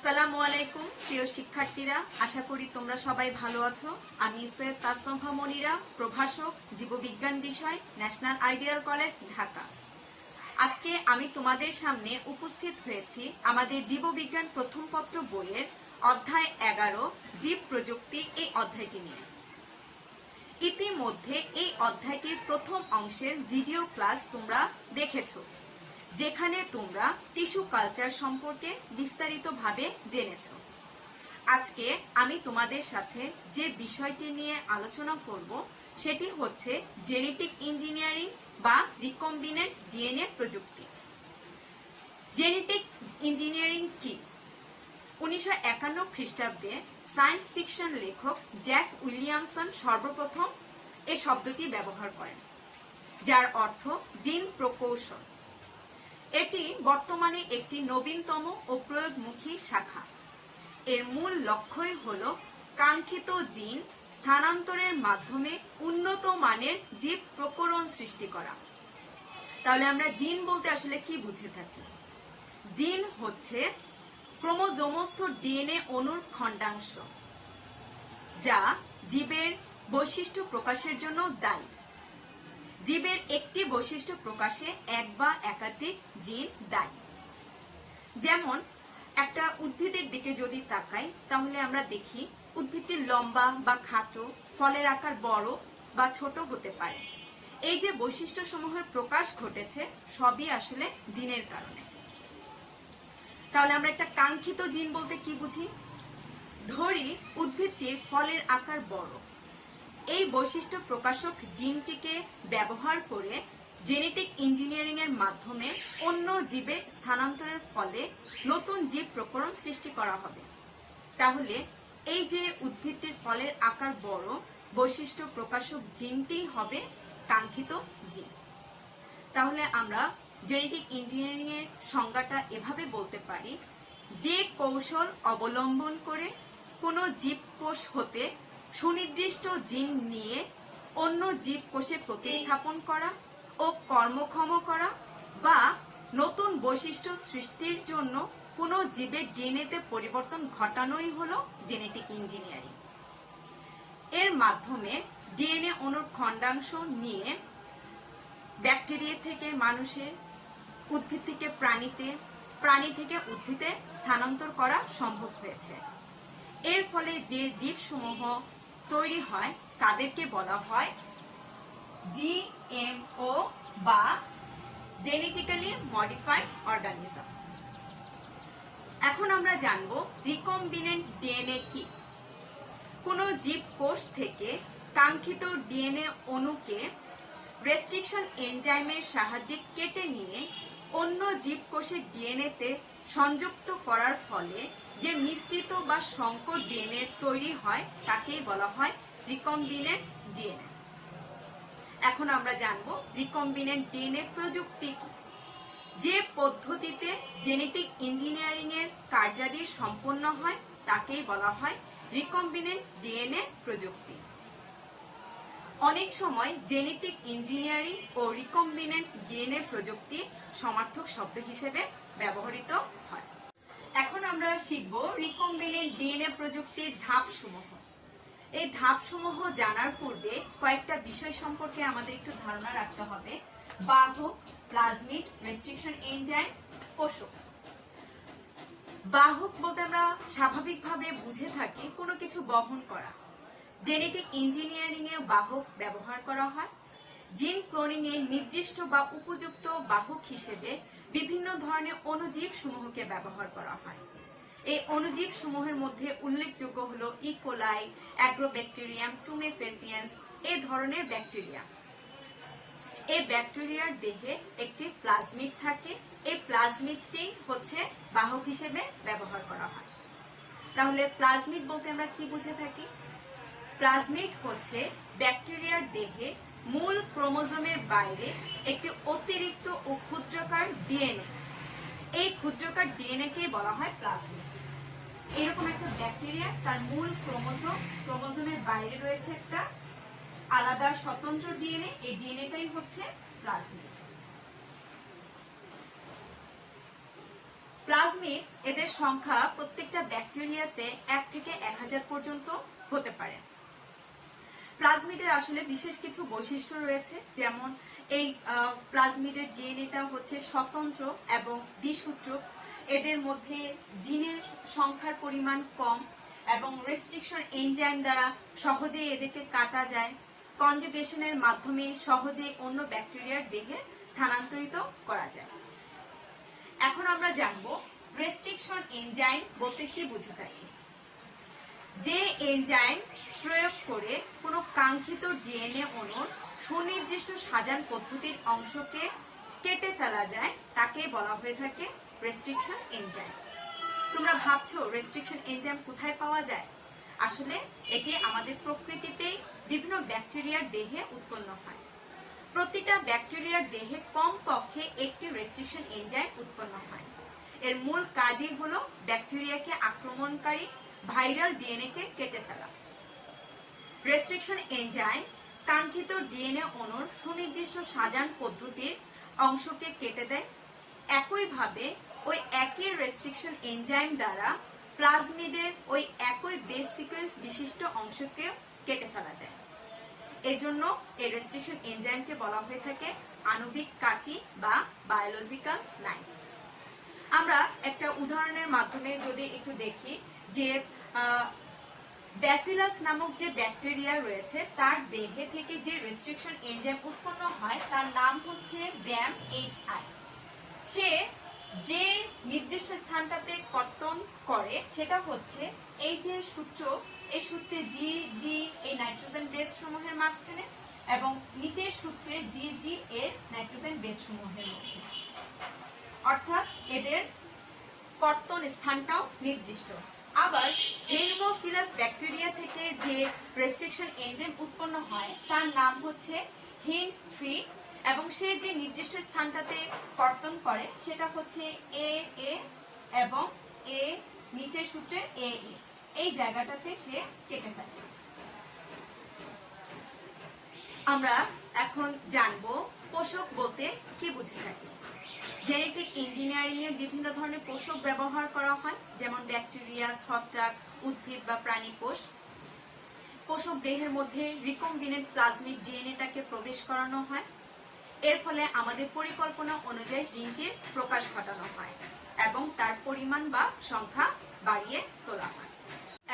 আসসালামু আলাইকুম প্রিয় শিক্ষার্থীরা, আশা করি তোমরা সবাই ভালো আছো। আমি সৈয়দ তাসনভা মনিরা, প্রভাষক, জীববিজ্ঞান বিষয়, ন্যাশনাল আইডিয়াল কলেজ, ঢাকা। আজকে আমি তোমাদের সামনে উপস্থিত হয়েছি আমাদের জীববিজ্ঞান প্রথম পত্র বইয়ের অধ্যায় 11 জীব প্রযুক্তি এই অধ্যায়টি নিয়ে। ইতিমধ্যে এই অধ্যায়টির প্রথম অংশের ভিডিও ক্লাস তোমরা দেখেছো, যেখানে তোমরা টিস্যু কালচার সম্পর্কে বিস্তারিতভাবে জেনেছো। আজকে আমি তোমাদের সাথে যে বিষয়টি নিয়ে আলোচনা করব সেটি হচ্ছে জেনেটিক ইঞ্জিনিয়ারিং বা রিকম্বিনেন্ট ডিএনএ প্রযুক্তি। জেনেটিক ইঞ্জিনিয়ারিং কি? 1951 খ্রিস্টাব্দে সায়েন্স ফিকশন লেখক জ্যাক উইলিয়ামসন সর্বপ্রথম এই শব্দটি ব্যবহার করেন, যার অর্থ জিন প্রকৌশল। এটি বর্তমানে একটি নবীনতম ও প্রয়োগমুখী শাখা। এর মূল লক্ষ্যই হল কাঙ্ক্ষিত জিন স্থানান্তরের মাধ্যমে উন্নত মানের জীব প্রকরণ সৃষ্টি করা। তাহলে আমরা জিন বলতে আসলে কি বুঝে থাকি? জিন হচ্ছে ক্রোমোজোমস্থ ডিএনএ অণুর খণ্ডাংশ, যা জীবের বৈশিষ্ট্য প্রকাশের জন্য দায়ী। জীবের একটি বৈশিষ্ট্য প্রকাশে এক বা একাধিক জিন দায়ী। যেমন একটা উদ্ভিদের দিকে যদি তাকাই, তাহলে আমরা দেখি উদ্ভিদটি লম্বা বা খাটো, ফলের আকার বড় বা ছোট হতে পারে। এই যে বৈশিষ্ট্য সমূহের প্রকাশ ঘটেছে, সবই আসলে জিনের কারণে। তাহলে আমরা একটা কাঙ্ক্ষিত জিন বলতে কি বুঝি? ধরি উদ্ভিদটির ফলের আকার বড়। এই বৈশিষ্ট্য প্রকাশক জিনটিকে ব্যবহার করে জেনেটিক ইঞ্জিনিয়ারিং এর মাধ্যমে অন্য জীবে স্থানান্তরের ফলে নতুন জীব প্রকরণ সৃষ্টি করা হবে। তাহলে এই যে উদ্ভিদটির ফলের আকার বড়, বৈশিষ্ট্য প্রকাশক জিনটি হবে কাঙ্ক্ষিত জিন। তাহলে আমরা জেনেটিক ইঞ্জিনিয়ারিং এর সংজ্ঞাটা এভাবে বলতে পারি: যে কৌশল অবলম্বন করে কোনো জীবকোষ হতে সুনির্দিষ্ট জিন নিয়ে অন্য জীবকোষে প্রতিস্থাপন করা ও কর্মক্ষম করা, বা নতুন বৈশিষ্ট্য সৃষ্টির জন্য কোনো জীবের ডিএনএতে পরিবর্তন ঘটানোই হলো জেনেটিক ইঞ্জিনিয়ারিং। এর মাধ্যমে ডিএনএ অণুর খণ্ডাংশ নিয়ে ব্যাকটেরিয়া থেকে মানুষের, উদ্ভিদ থেকে প্রাণীতে, প্রাণী থেকে উদ্ভিদে স্থানান্তর করা সম্ভব হয়েছে। এর ফলে যে জীবসমূহ তৈরি হয় তাদেরকে বলা হয় জিএমও বা জেনেটিক্যালি মডিফাইড অর্গানিজম। এখন আমরা জানব রিকম্বিনেন্ট ডিএনএ কি। কোনো জীবকোষ থেকে কাঙ্ক্ষিত ডিএনএ অণুকে রেস্ট্রিকশন এনজাইমের সাহায্যে কেটে নিয়ে অন্য জীবকোষের ডিএনএতে সংযুক্ত করার ফলে যে মিশ্রিত বা সংকর ডিএনএ তৈরি হয় তাকেই বলা হয় রিকম্বিনেন্ট ডিএনএ। এখন আমরা জানব রিকম্বিনেন্ট ডিএনএ প্রযুক্তি কি। যে পদ্ধতিতে জেনেটিক ইঞ্জিনিয়ারিং এর কার্যাদি সম্পন্ন হয় তাকেই বলা হয় রিকম্বিনেন্ট ডিএনএ প্রযুক্তি। অনেক সময় জেনেটিক ইঞ্জিনিয়ারিং ও রিকম্বিনেন্ট ডিএনএ প্রযুক্তি সমার্থক শব্দ হিসেবে ব্যবহৃত হয়। এখন আমরা শিখব রিকম্বিনেন্ট ডিএনএ প্রযুক্তির ধাপসমূহ। এই ধাপসমূহ জানার পূর্বে কয়েকটা বিষয় সম্পর্কে আমাদের একটু ধারণা রাখতে হবে: বাহক, প্লাজমিড, রেস্ট্রিকশন এনজাইম, কোষক। বাহক বলতে আমরা স্বাভাবিকভাবে বুঝে থাকি কোনো কিছু বহন করা। জেনেটিক ইঞ্জিনিয়ারিং এ বাহক ব্যবহার করা হয়। জিন ক্লোনিং এ নির্দিষ্ট বা উপযুক্ত বাহক হিসেবে বিভিন্ন ধরনের অণুজীব সমূহকে ব্যবহার করা হয়। এই অণুজীব সমূহের মধ্যে উল্লেখযোগ্য হলো ইকোলাই, অ্যাগ্রোব্যাকটেরিয়াম, ট্রুমেফেসিয়েন্স এই ধরনের ব্যাকটেরিয়া। এই ব্যাকটেরিয়ার দেহে একটি প্লাজমিড থাকে। এই প্লাজমিডটি হচ্ছে বাহক হিসেবে ব্যবহার করা হয়। তাহলে প্লাজমিড বলতে আমরা কি বুঝে থাকি? প্লাজমিড হচ্ছে ব্যাকটেরিয়ার দেহে মূল ক্রোমোজোমের বাইরে একটি অতিরিক্ত ও ক্ষুদ্রাকার ডিএনএ। এই ক্ষুদ্রাকার ডিএনএ কে বলা হয় প্লাজমিড। এরকম একটা ব্যাকটেরিয়া, তার মূল ক্রোমোজোমের বাইরে রয়েছে একটা আলাদা স্বতন্ত্র ডিএনএ। এই ডিএনএটাই হচ্ছে প্লাজমিড। প্লাজমিড এদের সংখ্যা প্রত্যেকটা ব্যাকটেরিয়াতে 1 থেকে 1000 পর্যন্ত হতে পারে। প্লাজমিডের আসলে বিশেষ কিছু বৈশিষ্ট্য রয়েছে, যেমন এই প্লাজমিডের ডিএনএটা হচ্ছে স্বতন্ত্র এবং দ্বিসূত্রক। এদের মধ্যে জিনের সংখ্যার পরিমাণ কম এবং রেস্ট্রিকশন এনজাইম দ্বারা সহজেই এদেরকে কাটা যায়। কনজুগেশনের মাধ্যমে সহজেই অন্য ব্যাকটেরিয়ার দেহে স্থানান্তরিত করা যায়। এখন আমরা জানবো রেস্ট্রিকশন এনজাইম বলতে কি বুঝে থাকি। যে এনজাইম প্রয়োগ করে কোনো কাঙ্ক্ষিত ডিএনএ অণুর সুনির্দিষ্ট সাজান পদ্ধতির অংশকে কেটে ফেলা যায় তাকে বলা হয়ে থাকে রেস্ট্রিকশন এনজাইম। তোমরা ভাবছো রেস্ট্রিকশন এনজাইম কোথায় পাওয়া যায়? আসলে এটি আমাদের প্রকৃতিতেই বিভিন্ন ব্যাকটেরিয়ার দেহে উৎপন্ন হয়। প্রতিটা ব্যাকটেরিয়ার দেহে কমপক্ষে একটি রেস্ট্রিকশন এনজাইম উৎপন্ন হয়। এর মূল কাজই হলো ব্যাকটেরিয়াকে আক্রমণকারী ভাইরাল ডিএনএ কে কেটে ফেলা। রেস্ট্রিকশন এনজাইম কাঙ্ক্ষিত ডিএনএ অণুর সুনির্দিষ্ট সাজান পদ্ধতির অংশকে কেটে দেয়। একইভাবে ওই একই রেস্ট্রিকশন এনজাইম দ্বারা প্লাজমিডের ওই একই বেস সিকোয়েন্স বিশিষ্ট অংশকে কেটে ফেলা যায়। এজন্য এই রেস্ট্রিকশন এনজাইমকে বলা হয়ে থাকে আণবিক কাঁচি বা বায়োলজিক্যাল নাইফ। আমরা একটা উদাহরণের মাধ্যমে যদি একটু দেখি যে ব্যাসিলাস নামক যে ব্যাকটেরিয়া রয়েছে তার দেহে থেকে যে রেস্ট্রিকশন এনজাইম উৎপন্ন হয় তার নাম হচ্ছে BAMHI। সে যে নির্দিষ্ট স্থানটাতে কর্তন করে সেটা হচ্ছে এই যে সূত্র, এই সূত্রে জি জি এই নাইট্রোজেন বেস সমূহের মাঝখানে এবং নিচের সূত্রে জি জি এর নাইট্রোজেন বেস সমূহের মধ্যে, অর্থাৎ এদের কর্তন স্থানটাও নির্দিষ্ট। আবার হেমোফিলাস ব্যাকটেরিয়া থেকে যে রেস্ট্রিকশন এনজাইম উৎপন্ন হয় তার নাম হচ্ছে HIN3 এবং সে যে নির্দিষ্ট স্থানটাতে কর্তন করে সেটা হচ্ছে এ এ এবং এ নিচের সূত্রে এ এ, এই জায়গাটাতে সে কেটে ফেলে। আমরা এখন জানবো পোষক বলতে কি বুঝে থাকি। জেনেটিক ইঞ্জিনিয়ারিং এ বিভিন্ন ধরনের পোষক ব্যবহার করা হয়, যেমন ব্যাকটেরিয়া, ছত্রাক, উদ্ভিদ বা প্রাণী কোষ। পোষক দেহের মধ্যে রিকম্বিনেন্ট প্লাজমিড ডিএনএটাকে প্রবেশ করানো হয়। এর ফলে আমাদের পরিকল্পনা অনুযায়ী জিনটির প্রকাশ ঘটানো হয় এবং তার পরিমাণ বা সংখ্যা বাড়িয়ে তোলা হয়।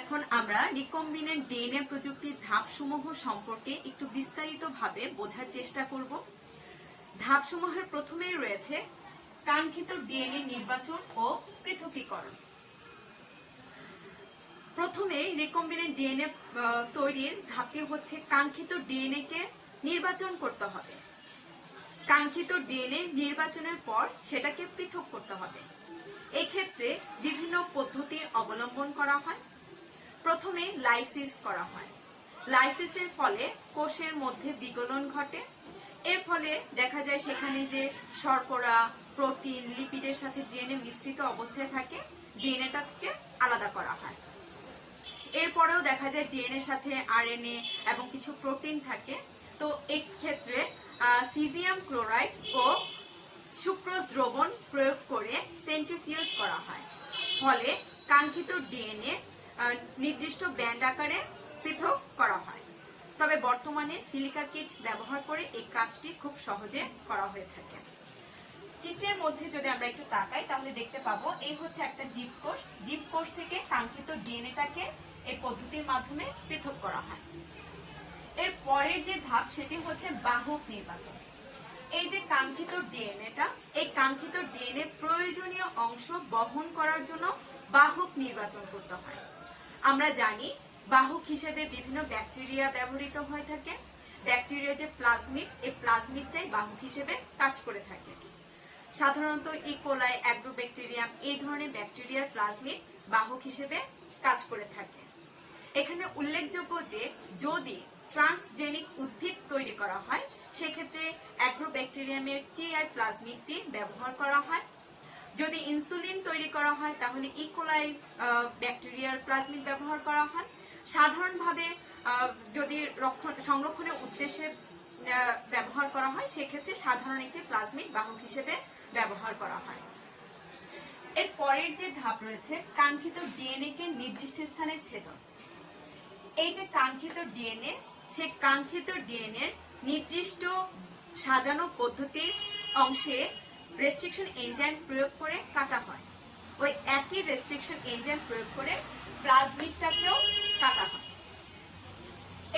এখন আমরা রিকম্বিনেন্ট ডিএনএ প্রযুক্তির ধাপসমূহ সম্পর্কে একটু বিস্তারিতভাবে বোঝার চেষ্টা করব। ধাপসমূহের প্রথমেই রয়েছে কাঙ্ক্ষিত ডিএনএ নির্বাচন ও পৃথকীকরণ। প্রথমে রিকম্বিনেন্ট ডিএনএ তৈরির ধাপটি হচ্ছে কাঙ্ক্ষিত ডিএনএ কে নির্বাচন করতে হবে। কাঙ্ক্ষিত ডিএনএ নির্বাচনের পর সেটাকে পৃথক করতে হবে। এই ক্ষেত্রে বিভিন্ন পদ্ধতি অবলম্বন করা হয়। প্রথমে লাইসিস করা হয়। লাইসিসের ফলে কোষের মধ্যে বিগলন ঘটে। এর ফলে দেখা যায় সেখানে যে শর্করা, প্রোটিন, লিপিডের সাথে ডিএনএ মিশ্রিত অবস্থায় থাকে, ডিএনএটাকে আলাদা করা হয়। এরপরেও দেখা যায় ডিএনএর সাথে আরএনএ এবং কিছু প্রোটিন থাকে। তো এই ক্ষেত্রে সিজিয়াম ক্লোরাইড ও সুক্রোজ দ্রবণ প্রয়োগ করে সেন্ট্রিফিউজ করা হয়। ফলে কাঙ্ক্ষিত ডিএনএ নির্দিষ্ট ব্যান্ড আকারে পৃথক করা হয়। তবে বর্তমানে সিলিকা কিট ব্যবহার করে এই কাজটি খুব সহজে করা হয়ে থাকে। চিত্রের মধ্যে যদি আমরা একটু তাকাই তাহলে দেখতে পাবো এই হচ্ছে একটা জীবকোষ। জীবকোষ থেকে কাঙ্ক্ষিত ডিএনএটাকে এই পদ্ধতির মাধ্যমে পৃথক করা হয়। এর পরের যে ধাপ সেটি হচ্ছে বাহক নির্বাচন। এই যে কাঙ্ক্ষিত ডিএনএটা, এই কাঙ্ক্ষিত ডিএনএ প্রয়োজনীয় অংশ বহন করার জন্য বাহক নির্বাচন করতে হয়। আমরা জানি বাহক হিসেবে বিভিন্ন ব্যাকটেরিয়া ব্যবহৃত হয়ে থাকে। ব্যাকটেরিয়ার যে প্লাজমিড, এই প্লাজমিডটাই বাহক হিসেবে কাজ করে থাকে। সাধারণত ইকোলাই, অ্যাগ্রোব্যাকটেরিয়াম এই ধরনের ব্যাকটেরিয়ার প্লাজমিড বাহক হিসেবে কাজ করে থাকে। এখানে উল্লেখযোগ্য যে যদি ট্রান্সজেনিক উদ্ভিদ তৈরি করা হয় সেক্ষেত্রে অ্যাগ্রোব্যাকটেরিয়ামের টিআই প্লাজমিডটি ব্যবহার করা হয়। যদি ইনসুলিন তৈরি করা হয় তাহলে ইকোলাই ব্যাকটেরিয়ার প্লাজমিড ব্যবহার করা হয়। সাধারণভাবে যদি সংরক্ষণের উদ্দেশ্যে ব্যবহার করা হয় সেক্ষেত্রে সাধারণ একটি প্লাজমিড বাহক হিসেবে ব্যবহার করা হয়। এর পরের যে ধাপ রয়েছে কাঙ্ক্ষিত ডিএনএ কে নির্দিষ্ট স্থানে ছেদন। এই যে কাঙ্ক্ষিত ডিএনএ, সেই কাঙ্ক্ষিত ডিএনএ নির্দিষ্ট সাজানো পদ্ধতির অংশে রেস্ট্রিকশন এনজাইম প্রয়োগ করে কাটা হয়। ওই একই রেস্ট্রিকশন এনজাইম প্রয়োগ করে প্লাজমিডটাকেও কাটা হয়।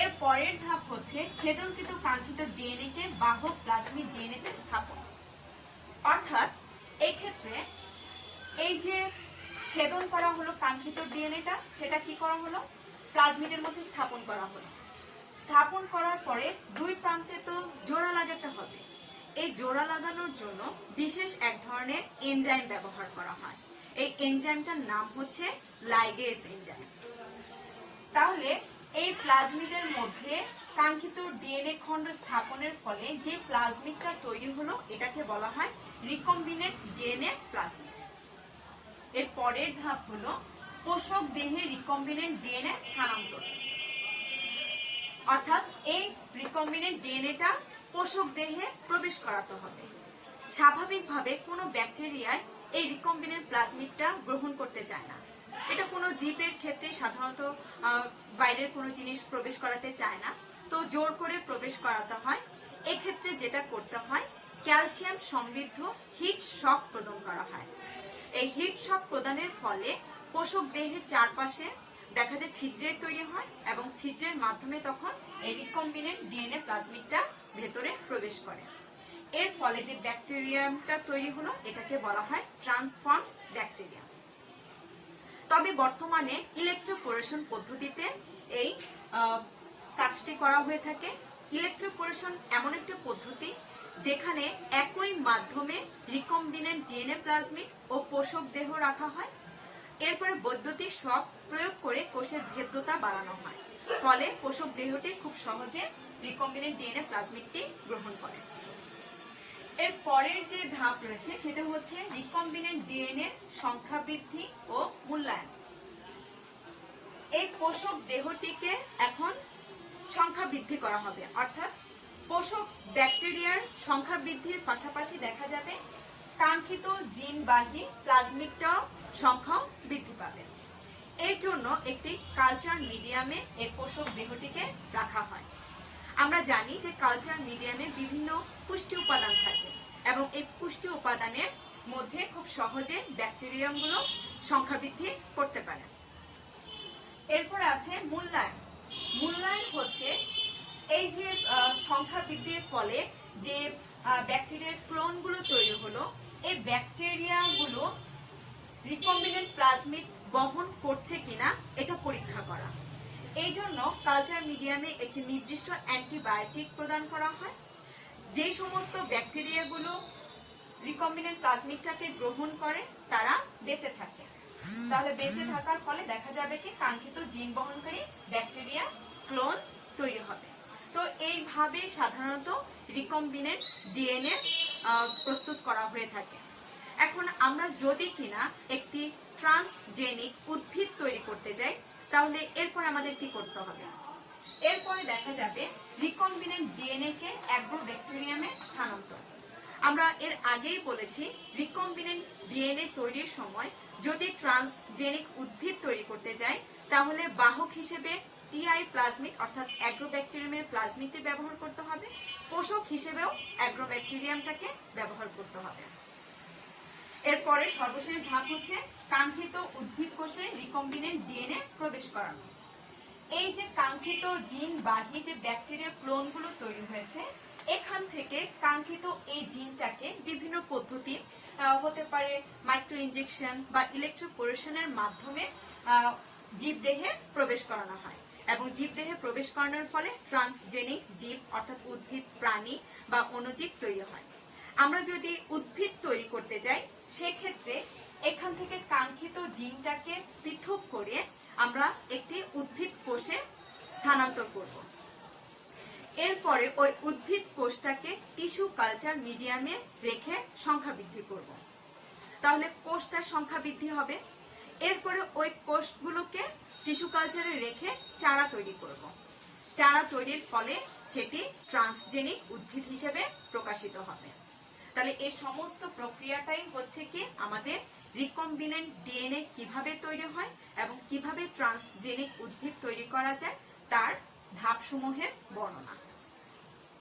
এর পরের ধাপ হচ্ছে ছেদনকৃত কাঙ্ক্ষিত ডিএনএ কে বাহক প্লাজমিড ডিএনএ তে স্থাপন। অর্থাৎ এই ক্ষেত্রে এই যে ছেদন করা হলো কাঙ্ক্ষিত ডিএনএটা, সেটা কি করা হলো, প্লাজমিডের মধ্যে স্থাপন করা হলো। স্থাপন করার পরে দুই প্রান্তে তো জোড়া লাগাতে হবে। এই জোড়া লাগানোর জন্য বিশেষ এক ধরনের এনজাইম ব্যবহার করা হয়। এই এনজাইমটার নাম হচ্ছে লাইগেজ এনজাইম। তাহলে এই প্লাজমিডের মধ্যে কাঙ্ক্ষিত ডিএনএ খন্ড স্থাপনের ফলে যে প্লাজমিডটা তৈরি হলো এটাকে বলা হয় রিকম্বিনেন্ট ডিএনএ প্লাজমিড। এর পরের ধাপ হলো পোষক দেহে রিকম্বিনেন্ট ডিএনএ স্থানান্তর। অর্থাৎ এই রিকম্বিনেন্ট ডিএনএটা পোষক দেহে প্রবেশ করাতে হবে। স্বাভাবিকভাবে কোনো ব্যাকটেরিয়ায় এই রিকম্বিনেন্ট প্লাজমিডটা গ্রহণ করতে চায় না। এটা কোনো জীবের ক্ষেত্রে সাধারণত বাইরের কোনো জিনিস প্রবেশ করাতে চায় না, তো জোর করে প্রবেশ করাতে হয়। এক্ষেত্রে যেটা করতে হয়, ক্যালসিয়াম সমৃদ্ধ হিট শক প্রদান করা হয়। এই হিট শক প্রদানের ফলে পোষক দেহের চারপাশে দেখা যায় ছিদ্রের তৈরি হয় এবং ছিদ্রের মাধ্যমে তখন এই রিকম্বিনেন্ট ডিএনএ প্লাজমিডটা ভেতরে প্রবেশ করে। এর ফলে যে ব্যাকটেরিয়ামটা তৈরি হলো এটাকে বলা হয় ট্রান্সফর্মড ব্যাকটেরিয়া। তবে বর্তমানে ইলেকট্রোপোরেশন পদ্ধতিতে এই কাজটি করা হয়ে থাকে। ইলেকট্রোপোরেশন এমন একটা পদ্ধতি যেখানে একই মাধ্যমে রিকম্বিনেন্ট ডিএনএ প্লাজমিড ও পোষক দেহ রাখা হয়। এরপরে বৈদ্যুতিক শক প্রয়োগ করে কোষের ভেদ্যতা বাড়ানো হয়, ফলে পোষক দেহটি খুব সহজে রিকম্বিনেন্ট ডিএনএ প্লাজমিডটি গ্রহণ করে। এর পরের যে ধাপ রয়েছে সেটা হচ্ছে রিকম্বিনেন্ট ডিএনএ সংখ্যা বৃদ্ধি ও মূল্যায়ন। এই পোষক দেহটিকে এখন সংখ্যা বৃদ্ধি করা হবে, অর্থাৎ পোষক ব্যাকটেরিয়ার সংখ্যা বৃদ্ধির পাশাপাশি দেখা যাবে কাঙ্ক্ষিত জিনবাহী প্লাজমিডটাও সংখ্যাও বৃদ্ধি পাবে। এর জন্য একটি কালচার মিডিয়ামে এই পোষক দেহটিকে রাখা হয়। আমরা জানি যে কালচার মিডিয়ামে বিভিন্ন পুষ্টি উপাদান থাকে এবং এই পুষ্টি উপাদানের মধ্যে খুব সহজে ব্যাকটেরিয়ামগুলো সংখ্যা বৃদ্ধি করতে পারে। এরপর আছে মূল্যায়ন। মূল্যায়ন হচ্ছে এই যে সংখ্যা বৃদ্ধির ফলে যে ব্যাকটেরিয়ার ক্লোনগুলো তৈরি হলো, এই ব্যাকটেরিয়াগুলো রিকম্বিনেন্ট প্লাজমিড বহন করছে কিনা এটা পরীক্ষা করা। এই জন্য কালচার মিডিয়ামে একটি নির্দিষ্ট অ্যান্টিবায়োটিক প্রদান করা হয়। যে সমস্ত ব্যাকটেরিয়াগুলো রিকম্বিনেন্ট প্লাজমিডটাকে গ্রহণ করে তারা বেঁচে থাকে। তাহলে বেঁচে থাকার ফলে দেখা যাবে কি কাঙ্ক্ষিত জিন বহনকারী ব্যাকটেরিয়া ক্লোন তৈরি হবে। তো এইভাবে সাধারণত রিকম্বিনেন্ট ডিএনএ প্রস্তুত করা হয়ে থাকে। এখন আমরা যদি কিনা একটি ট্রান্সজেনিক উদ্ভিদ তৈরি করতে যাই তাহলে এরপর আমাদের কি করতে হবে? এরপরে দেখা যাবে রিকম্বিনেন্ট ডিএনএ কে অ্যাগ্রোব্যাকটেরিয়ামে স্থানান্তর। আমরা এর আগেই বলেছি রিকম্বিনেন্ট ডিএনএ তৈরির সময় যদি ট্রান্সজেনিক উদ্ভিদ তৈরি করতে যাই তাহলে বাহক হিসেবে টিআই প্লাজমিড অর্থাৎ অ্যাগ্রোব্যাকটেরিয়ামের প্লাজমিডটি ব্যবহার করতে হবে, পোষক হিসেবেও অ্যাগ্রোব্যাকটেরিয়ামটাকে ব্যবহার করতে হবে। এরপরে সর্বশেষ ধাপ হচ্ছে কাঙ্ক্ষিত উদ্ভিদ কোষে রিকম্বিনেন্ট ডিএনএ প্রবেশ করানো। এই যে কাঙ্ক্ষিত জিনবাহী যে ব্যাকটেরিয়া ক্লোনগুলো তৈরি হয়েছে, এখান থেকে কাঙ্ক্ষিত এই জিনটাকে বিভিন্ন পদ্ধতি হতে পারে মাইক্রো ইনজেকশন বা ইলেকট্রোপোরেশনের মাধ্যমে জীবদেহে প্রবেশ করানো হয় এবং জীবদেহে প্রবেশ করানোর ফলে ট্রান্সজেনিক জীব অর্থাৎ উদ্ভিদ, প্রাণী বা অণুজীব তৈরি হয়। আমরা যদি উদ্ভিদ তৈরি করতে যাই সেক্ষেত্রে এখান থেকে কাঙ্ক্ষিত জিনটাকে পৃথক করে আমরা একটি উদ্ভিদ কোষে স্থানান্তর করব। এরপরে ওই উদ্ভিদ কোষটাকে টিস্যু কালচার মিডিয়ামে রেখে সংখ্যা বৃদ্ধি করব। তাহলে কোষটার সংখ্যা বৃদ্ধি হবে। এরপরে ওই কোষগুলোকে টিস্যু কালচারে রেখে চারা তৈরি করব। চারা তৈরির ফলে সেটি ট্রান্সজেনিক উদ্ভিদ হিসেবে প্রকাশিত হবে। তাহলে এই সমস্ত প্রক্রিয়াটাই হচ্ছে কি আমাদের রিকম্বিনেন্ট ডিএনএ কিভাবে তৈরি হয় এবং কিভাবে ট্রান্সজেনিক উদ্ভিদ তৈরি করা যায় তার ধাপসমূহের বর্ণনা।